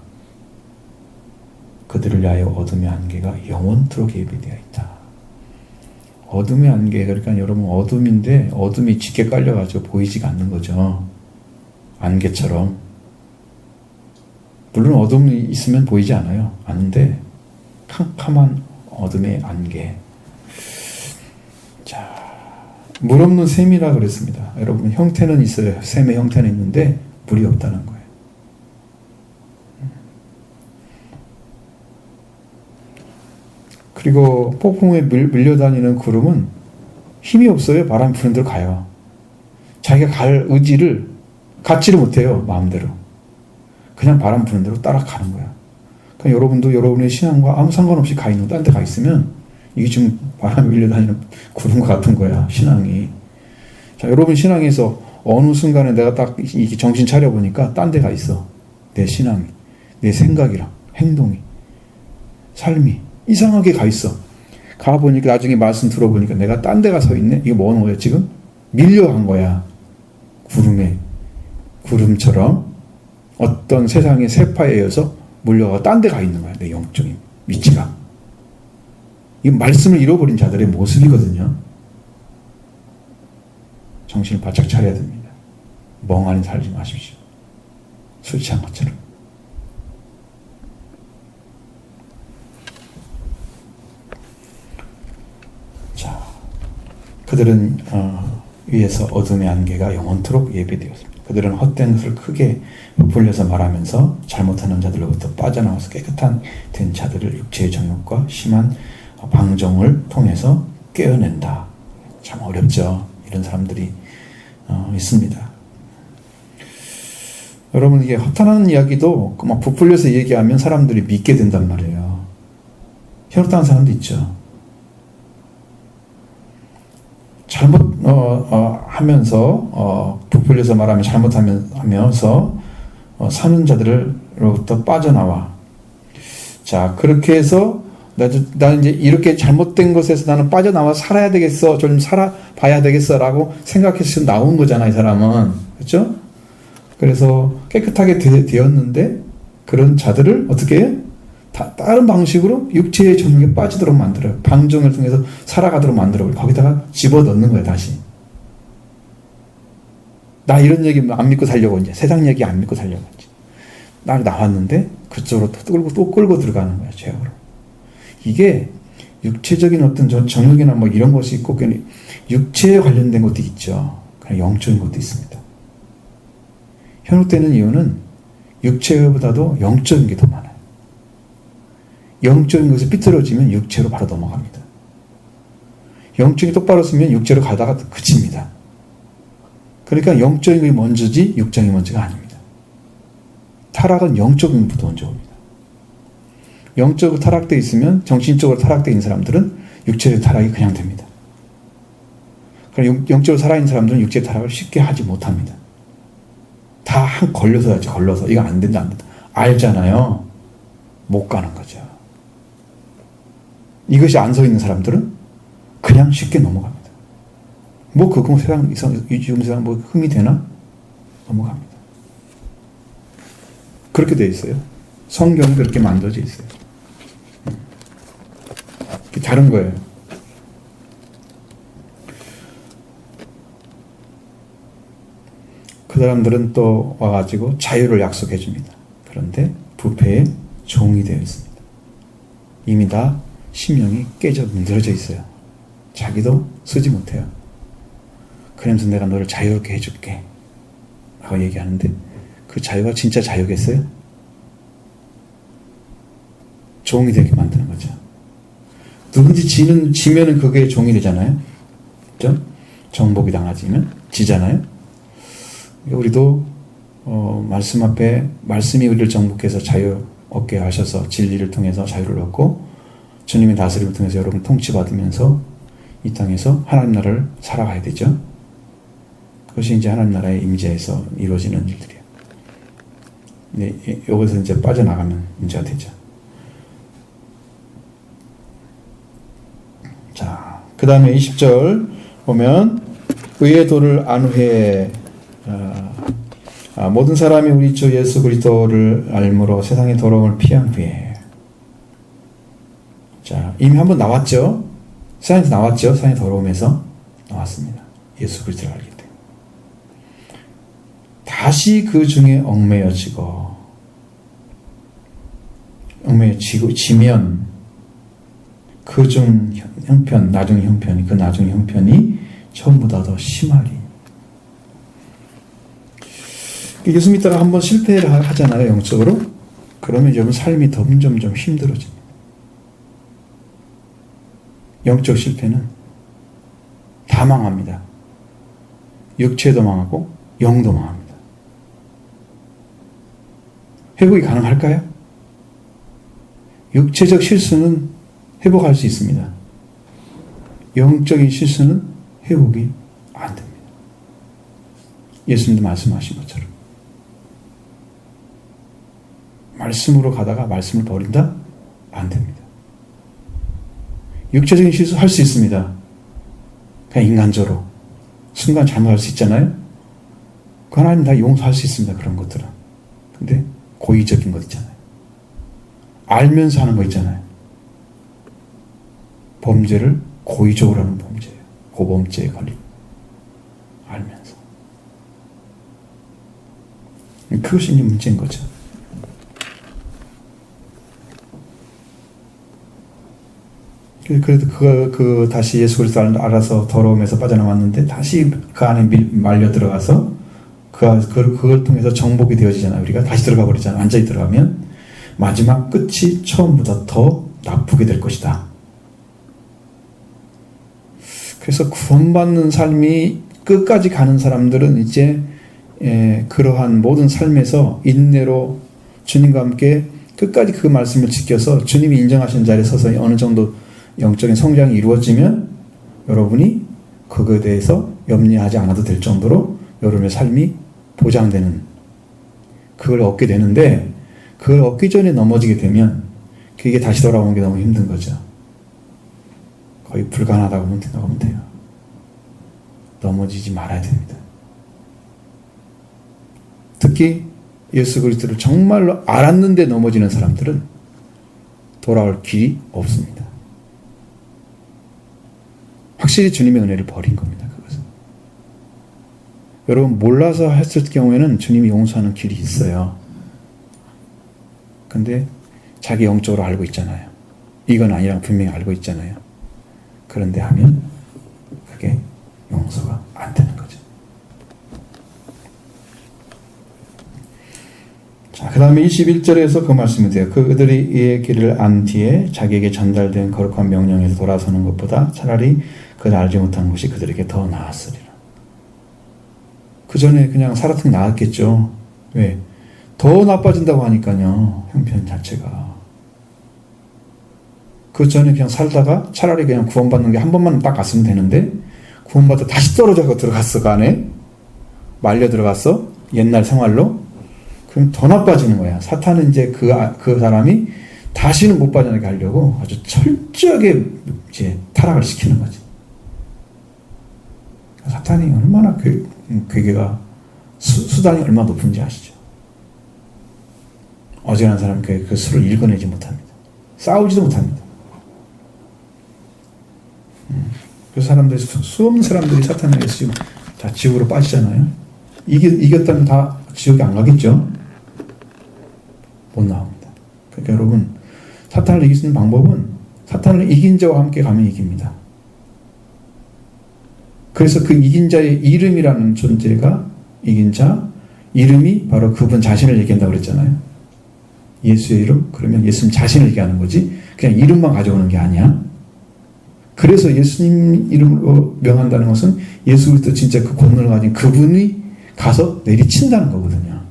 그들을 위하여 어둠의 안개가 영원토록 예비되어 있다. 어둠의 안개, 그러니까 여러분 어둠인데 어둠이 짙게 깔려가지고 보이지가 않는 거죠. 안개처럼. 물론 어둠이 있으면 보이지 않아요. 아는데 캄캄한 어둠의 안개. 자, 물 없는 샘이라 그랬습니다. 여러분 형태는 있어요. 샘의 형태는 있는데 물이 없다는 거예요. 그리고 폭풍에 밀려다니는 구름은 힘이 없어요. 바람 부는 대로 가요. 자기가 갈 의지를 갖지를 못해요. 마음대로. 그냥 바람 부는 대로 따라가는 거야. 그러니까 여러분도 여러분의 신앙과 아무 상관없이 가 있는, 딴 데 가 있으면 이게 지금 바람에 밀려다니는 구름과 같은 거야. 신앙이. 자, 여러분 신앙에서 어느 순간에 내가 딱 이렇게 정신 차려보니까 딴 데 가 있어. 내 신앙이, 내 생각이랑 행동이, 삶이 이상하게 가 있어. 가보니까 나중에 말씀 들어보니까 내가 딴 데 가 서 있네? 이게 뭐는 거야 지금? 밀려간 거야. 구름처럼 어떤 세상의 세파에 의해서 물려가 딴 데 가 있는 거야. 내 영적인 위치가. 이 말씀을 잃어버린 자들의 모습이거든요. 정신을 바짝 차려야 됩니다. 멍하니 살지 마십시오. 술 취한 것처럼. 자, 그들은 위에서 어둠의 안개가 영원토록 예비되었습니다. 그들은 헛된 것을 크게 부풀려서 말하면서 잘못하는 자들로부터 빠져나와서 깨끗한 된 자들을 육체의 정욕과 심한 방종을 통해서 깨어낸다. 참 어렵죠. 이런 사람들이 있습니다. 여러분, 이게 허탄한 이야기도 막 부풀려서 얘기하면 사람들이 믿게 된단 말이에요. 현혹당한 사람도 있죠. 하면서 부풀려서 말하면 잘못하면서 사는 자들로부터 빠져나와. 자, 그렇게 해서 나 이제 이렇게 잘못된 것에서 나는 빠져나와 살아야 되겠어, 좀 살아봐야 되겠어라고 생각해서 나온 거잖아, 이 사람은. 그렇죠? 그래서 깨끗하게 되었는데 그런 자들을 어떻게 해요? 다른 방식으로 육체의 정욕에 빠지도록 만들어요. 방종을 통해서 살아가도록 만들어요. 거기다가 집어넣는 거예요, 다시. 나 이런 얘기 안 믿고 살려고 이제 세상 얘기 안 믿고 살려고 이제 나 나왔는데 그쪽으로 또 끌고 들어가는 거야, 죄악으로. 이게 육체적인 어떤 정욕이나 뭐 이런 것이 있고 육체에 관련된 것도 있죠. 그냥 영적인 것도 있습니다. 현혹되는 이유는 육체보다도 영적인 게 더 많아요. 영적인 것이 삐뚤어지면 육체로 바로 넘어갑니다. 영적이 똑바로 쓰면 육체로 가다가 그칩니다. 그러니까 영적인 것이 먼저지 육적인 먼저가 아닙니다. 타락은 영적인 것부터 먼저 옵니다. 영적으로 타락되어 있으면 정신적으로 타락되어 있는 사람들은 육체의 타락이 그냥 됩니다. 그럼 영적으로 살아있는 사람들은 육체의 타락을 쉽게 하지 못합니다. 다 걸려서 하지, 걸려서. 이거 안 된다, 안 된다. 알잖아요. 못 가는 거죠. 이것이 안 서 있는 사람들은 그냥 쉽게 넘어갑니다. 뭐 그거 지금 세상 뭐 흠이 되나? 넘어갑니다. 그렇게 되어 있어요. 성경은 그렇게 만들어져 있어요. 다른 거예요. 그 사람들은 또 와가지고 자유를 약속해 줍니다. 그런데 부패의 종이 되어 있습니다. 이미 다 심령이 깨져 문드러져 있어요. 자기도 쓰지 못해요. 그러면서 내가 너를 자유롭게 해줄게 라고 얘기하는데 그 자유가 진짜 자유겠어요? 종이 되게 만드는 거죠. 누군지 지면은 그게 종이 되잖아요. 그죠? 정복이 당하지면 지잖아요. 우리도 말씀 앞에 말씀이 우리를 정복해서 자유 얻게 하셔서 진리를 통해서 자유를 얻고 주님의 다스림을 통해서 여러분 통치받으면서 이 땅에서 하나님 나라를 살아가야 되죠. 그것이 이제 하나님 나라의 임재에서 이루어지는 일들이에요. 네, 여기서 이제 빠져나가면 문제가 되죠. 자, 그 다음에 20절 보면 의의 도를 안후해 모든 사람이 우리 주 예수 그리스도를 알므로 세상의 더러움을 피한 후에. 자, 이미 한번 나왔죠. 세상에서 나왔죠. 세상의 더러움에서 나왔습니다. 예수 그리스도를 알기 때문에. 다시 그 중에 얽매여지면 그 중 형편, 나중 형편이, 그 나중 형편이 처음보다 더 심하리. 예수 믿다가 한번 실패를 하잖아요, 영적으로. 그러면 여러분 삶이 점점 힘들어집니다. 영적 실패는 다 망합니다. 육체도 망하고 영도 망합니다. 회복이 가능할까요? 육체적 실수는 회복할 수 있습니다. 영적인 실수는 회복이 안 됩니다. 예수님도 말씀하신 것처럼. 말씀으로 가다가 말씀을 버린다? 안 됩니다. 육체적인 실수 할 수 있습니다. 그냥 인간적으로. 순간 잘못할 수 있잖아요? 그 하나님 다 용서할 수 있습니다. 그런 것들은. 근데 고의적인 것 있잖아요. 알면서 하는 거 있잖아요. 범죄를 고의적으로 하는 범죄예요. 고범죄에 걸리고. 알면서. 그것이 이제 문제인 거죠. 그래도 다시 예수 그리스도를 알아서 더러움에서 빠져나왔는데 다시 그 안에 말려 들어가서 그걸 통해서 정복이 되어지잖아요. 우리가 다시 들어가 버리잖아요. 완전히 들어가면 마지막 끝이 처음보다 더 나쁘게 될 것이다. 그래서 구원받는 삶이 끝까지 가는 사람들은 이제 그러한 모든 삶에서 인내로 주님과 함께 끝까지 그 말씀을 지켜서 주님이 인정하신 자리에 서서 어느 정도 영적인 성장이 이루어지면 여러분이 그거에 대해서 염려하지 않아도 될 정도로 여러분의 삶이 보장되는 그걸 얻게 되는데 그걸 얻기 전에 넘어지게 되면 그게 다시 돌아오는 게 너무 힘든 거죠. 거의 불가능하다고 보면 돼요. 넘어지지 말아야 됩니다. 특히 예수 그리스도를 정말로 알았는데 넘어지는 사람들은 돌아올 길이 없습니다. 확실히 주님의 은혜를 버린 겁니다. 그것은. 여러분 몰라서 했을 경우에는 주님이 용서하는 길이 있어요. 근데 자기 영적으로 알고 있잖아요. 이건 아니라고 분명히 알고 있잖아요. 그런데 하면 그게 용서가 안 되는 거죠. 자, 그 다음에 21절에서 그 말씀이 돼요. 그들이 이의 길을 안 뒤에 자기에게 전달된 거룩한 명령에서 돌아서는 것보다 차라리 그들 알지 못한 것이 그들에게 더 나았으리라. 그 전에 그냥 살았던 게 나았겠죠. 왜? 더 나빠진다고 하니까요. 형편 자체가. 그 전에 그냥 살다가 차라리 그냥 구원받는 게 한 번만 딱 갔으면 되는데 구원받아 다시 떨어져서 들어갔어. 그 안에 말려 들어갔어. 옛날 생활로. 그럼 더 나빠지는 거야. 사탄은 이제 그 사람이 다시는 못 빠져나게 하려고 아주 철저하게 이제 타락을 시키는 거지. 사탄이 얼마나 괴계가 수단이 얼마나 높은지 아시죠? 어지간한 사람이 그 수를 읽어내지 못합니다. 싸우지도 못합니다. 그 사람들이 수없는 사람들이 사탄에 의해서 지금 다 지옥으로 빠지잖아요. 이겼다면 다 지옥에 안 가겠죠? 못 나옵니다. 그러니까 여러분, 사탄을 이길 수 있는 방법은 사탄을 이긴 자와 함께 가면 이깁니다. 그래서 그 이긴 자의 이름이라는 존재가 이긴 자, 이름이 바로 그분 자신을 얘기한다고 그랬잖아요. 예수의 이름? 그러면 예수님 자신을 얘기하는 거지 그냥 이름만 가져오는 게 아니야. 그래서 예수님 이름으로 명한다는 것은 예수 그리스도 진짜 그 권능을 가진 그분이 가서 내리친다는 거거든요.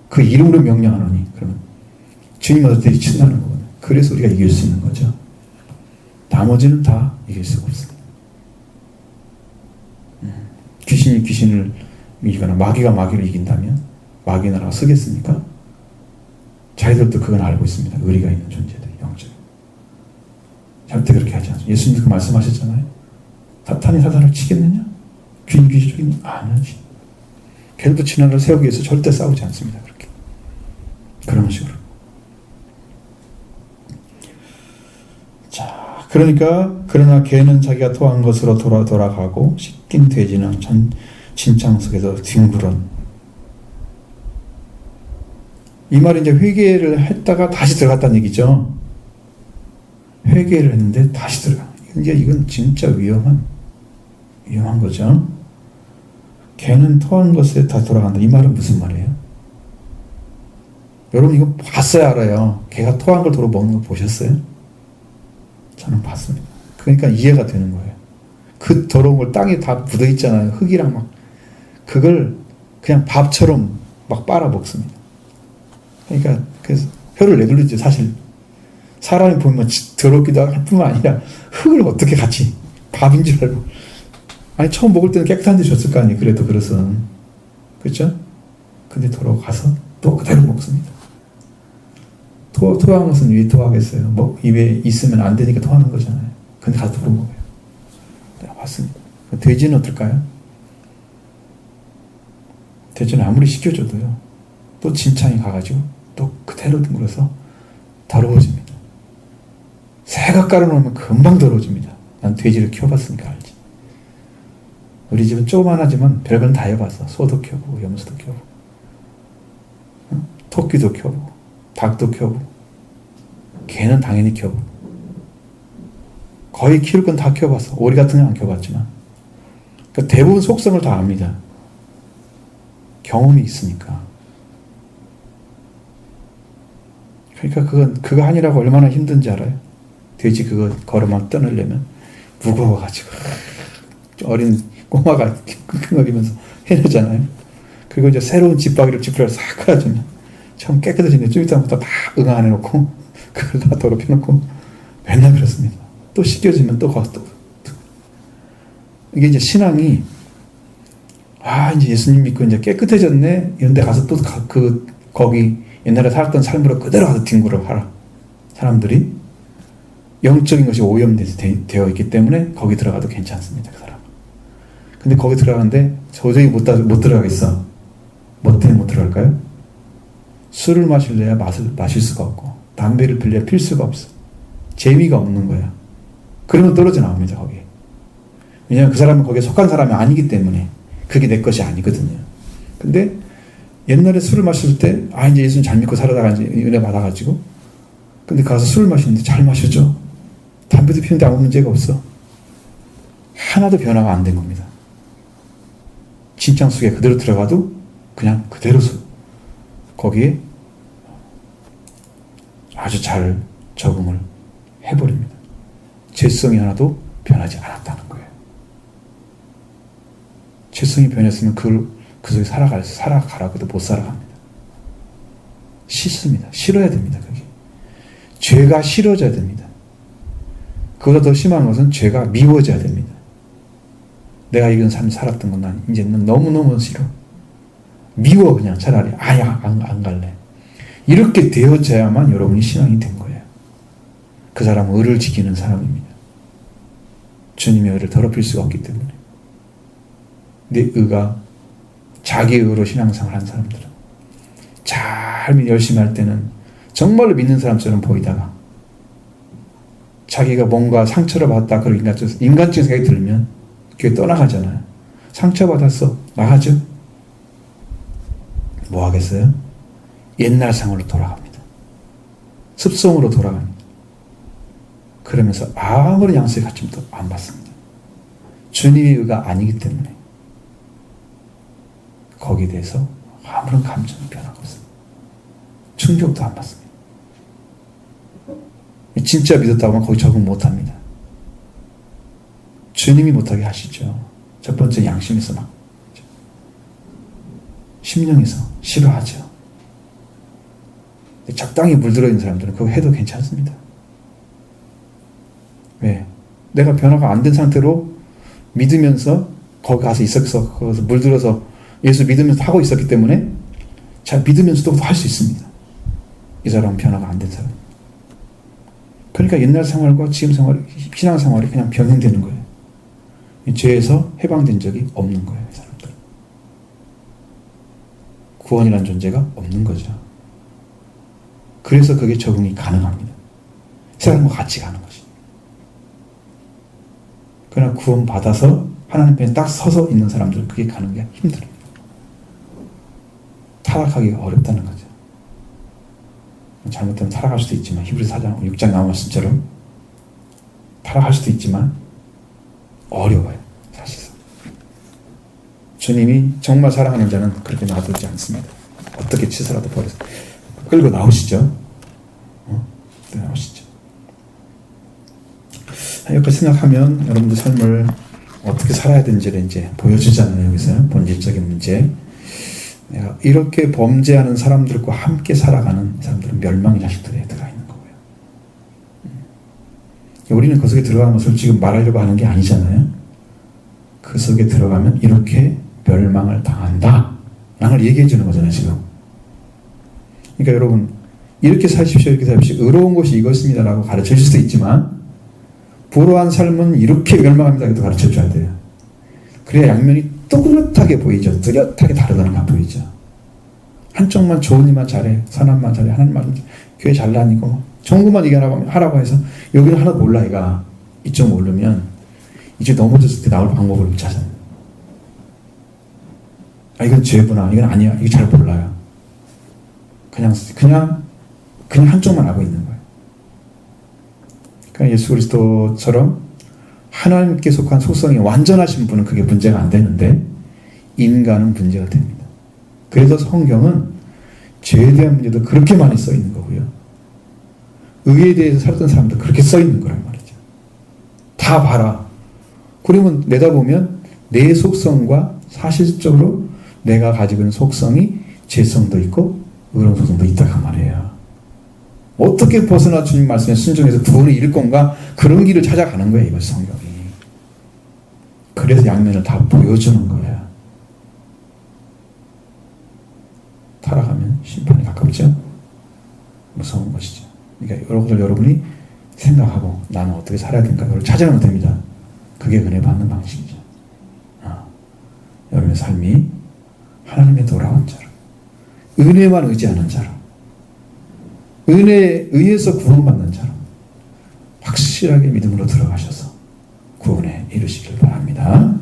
그 이름으로 명령하노니 그러면 주님 와서 내리친다는 거거든요. 그래서 우리가 이길 수 있는 거죠. 나머지는 다 이길 수가 없습니다. 귀신이 귀신을 이기거나 마귀가 마귀를 이긴다면 마귀 나라가 서겠습니까? 자기들도 그건 알고 있습니다. 의리가 있는 존재들, 영적. 절대 그렇게 하지 않습니다. 예수님 그 말씀하셨잖아요. 사탄이 사탄을 치겠느냐? 귀신이 귀신 죽이느냐? 아니지. 걔들도 진화를 세우기 위해서 절대 싸우지 않습니다. 그렇게. 그런 식으로. 자, 그러나 걔는 자기가 토한 것으로 돌아가고 씻긴 돼지는 진창 속에서 뒹굴은. 이 말이 이제 회개를 했다가 다시 들어갔다는 얘기죠. 회개를 했는데 다시 들어가. 이건 진짜 위험한 거죠. 걔는 토한 것에 다 돌아간다. 이 말은 무슨 말이에요? 여러분 이거 봤어야 알아요. 걔가 토한 걸 도로 먹는 거 보셨어요? 저는 봤습니다. 그러니까 이해가 되는 거예요. 그 더러운 걸 땅에 다 묻어 있잖아요. 흙이랑 막. 그걸 그냥 밥처럼 막 빨아 먹습니다. 그러니까 그래서 혀를 내둘리죠. 사실 사람이 보면 더럽기도 할 뿐만 아니라 흙을 어떻게 같이 밥인 줄 알고. 아니 처음 먹을 때는 깨끗한 데 줬을 거 아니에요. 그래도 그릇은. 그렇죠? 근데 돌아가서 또 그대로 먹습니다. 토하는 것은 왜 토하겠어요? 뭐 입에 있으면 안 되니까 토하는 거잖아요. 근데 가서 도로 먹어요. 내가 봤습니다. 돼지는 어떨까요? 돼지는 아무리 시켜줘도요. 또 진창이 가가지고 또 그대로 둥글어서 더러워집니다. 새가 깔아놓으면 금방 더러워집니다. 난 돼지를 키워봤으니까 알지. 우리 집은 조그만하지만 별건 다 해봤어. 소도 키워보고 염소도 키워보고 토끼도 키워보고 닭도 키워보고 개는 당연히 키워보고 거의 키울 건 다 키워봤어. 오리 같은 건 안 키워봤지만 그러니까 대부분 속성을 다 압니다. 경험이 있으니까. 그러니까 그거 하느라고 얼마나 힘든지 알아요? 돼지 그거 걸음만 떠내려면 무거워가지고 어린 꼬마가 끙끙거리면서 해내잖아요. 그리고 이제 새로운 집박이를 싹 깔아주면 처음 깨끗해지는데 좀 이따부터 다 응아 안 해놓고 그걸 다 더럽혀놓고 맨날 그렇습니다. 또 씻겨지면 또 가서 또 이게 이제 신앙이 이제 예수님 믿고 이제 깨끗해졌네 이런데 가서 또 거기 옛날에 살았던 삶으로 그대로 가서 뒹굴어 하라. 사람들이 영적인 것이 오염되어 있기 때문에 거기 들어가도 괜찮습니다. 그 사람. 근데 거기 들어가는데 도저히 못 들어가겠어. 뭐 때문에 못 들어갈까요? 술을 마실래야 마실 수가 없고 담배를 필래야 필 수가 없어. 재미가 없는 거야. 그러면 떨어져 나옵니다. 거기. 왜냐하면 그 사람은 거기에 속한 사람이 아니기 때문에 그게 내 것이 아니거든요. 근데 옛날에 술을 마실 때 이제 예수님 잘 믿고 살아다가 이제 은혜 받아가지고 근데 가서 술을 마시는데 잘 마셔줘. 담배도 피우는데 아무 문제가 없어. 하나도 변화가 안 된 겁니다. 진창 속에 그대로 들어가도 그냥 그대로 거기에 아주 잘 적응을 해버립니다. 죄성이 하나도 변하지 않았다는 거예요. 죄성이 변했으면 그 속에 살아가라고도 못 살아갑니다. 싫습니다. 싫어야 됩니다. 그게. 죄가 싫어져야 됩니다. 그보다 더 심한 것은 죄가 미워져야 됩니다. 내가 이런 삶 살았던 건 난 이제는 너무너무 싫어. 미워. 그냥 차라리 아야 안 갈래. 이렇게 되어져야만 여러분이 신앙이 된 거예요. 그 사람은 의를 지키는 사람입니다. 주님의 의를 더럽힐 수가 없기 때문에. 내 의가 자기의 의로 신앙생활 한 사람들은 잘 열심히 할 때는 정말로 믿는 사람처럼 보이다가 자기가 뭔가 상처를 받았다 그런 인간적인 생각이 들면 그게 떠나가잖아요. 상처받았어. 나가죠. 뭐 하겠어요? 옛날 상으로 돌아갑니다. 습성으로 돌아갑니다. 그러면서 아무런 양수의 가침도 안 받습니다. 주님의 의가 아니기 때문에 거기에 대해서 아무런 감정이 변화가 없습니다. 충격도 안 받습니다. 진짜 믿었다고 하면 거기 적응 못합니다. 주님이 못하게 하시죠. 첫 번째 양심에서 막 심령에서 싫어하죠. 적당히 물들어 있는 사람들은 그거 해도 괜찮습니다. 왜? 내가 변화가 안 된 상태로 믿으면서 거기 가서 있어서 거기서 물들어서 예수 믿으면서 하고 있었기 때문에 잘 믿으면서도 할 수 있습니다. 이 사람은 변화가 안 된 사람. 그러니까 옛날 생활과 지금 생활, 신앙생활이 그냥 병행되는 거예요. 죄에서 해방된 적이 없는 거예요. 이 사람들. 구원이라는 존재가 없는 거죠. 그래서 그게 적응이 가능합니다. 세상과 같이 가는 것이. 그러나 구원 받아서 하나님 편에 딱 서서 있는 사람들 그게 가는 게 힘들어요. 타락하기가 어렵다는 거죠. 잘못되면 타락할 수도 있지만 히브리서 4장 6장 나온 말씀처럼 타락할 수도 있지만 어려워요. 사실상 주님이 정말 사랑하는 자는 그렇게 놔두지 않습니다. 어떻게 치서라도 버려서 끌고 나오시죠. 나오시죠. 이렇게 생각하면 여러분들 삶을 어떻게 살아야 되는지를 이제 보여주잖아요. 여기서 본질적인 문제. 내가 이렇게 범죄하는 사람들과 함께 살아가는 사람들은 멸망의 자식들에 들어가 있는 거고요. 우리는 그 속에 들어가는 것을 지금 말하려고 하는 게 아니잖아요. 그 속에 들어가면 이렇게 멸망을 당한다 라는 걸 얘기해 주는 거잖아요. 지금. 그러니까 여러분 이렇게 사십시오 이렇게 사십시오 의로운 것이 이것입니다 라고 가르쳐 줄 수도 있지만 불의한 삶은 이렇게 멸망합니다 라고 가르쳐 줘야 돼요. 그래야 양면이 뚜렷하게 보이죠. 뚜렷하게 다르다는 게 보이죠. 한쪽만 좋은 일만 잘해 선한만 잘해 하나님만 교회 잘 다니고 정구만 얘기하라고 해서 여기는 하나도 몰라 얘가 이쪽 모르면 이제 넘어졌을 때 나올 방법을 못 찾아요. 아 이건 죄구나 이건 아니야 이거 잘 몰라요. 그냥 한쪽만 알고 있는 거예요. 그러니까 예수 그리스도처럼 하나님께 속한 속성이 완전하신 분은 그게 문제가 안 되는데 인간은 문제가 됩니다. 그래서 성경은 죄에 대한 문제도 그렇게 많이 써 있는 거고요. 의에 대해서 살았던 사람도 그렇게 써 있는 거란 말이죠. 다 봐라. 그러면 내다보면 내 속성과 사실적으로 내가 가지고 있는 속성이 죄성도 있고 의로운 속성도 있다고 말이에요. 어떻게 벗어나 주님 말씀에 순종해서 구원을 이룰 건가 그런 길을 찾아가는 거예요. 이번 성경이. 그래서 양면을 다 보여주는 거예요. 타락하면 심판에 가깝죠. 무서운 것이죠. 그러니까 여러분이 생각하고 나는 어떻게 살아야 될까 그걸 찾아내면 됩니다. 그게 은혜 받는 방식이죠. 여러분의 삶이 하나님의 돌아온 자로 은혜만 의지하는 자로 은혜에 의해서 구원받는 자로 확실하게 믿음으로 들어가셔서 구원에 이르시길 바랍니다.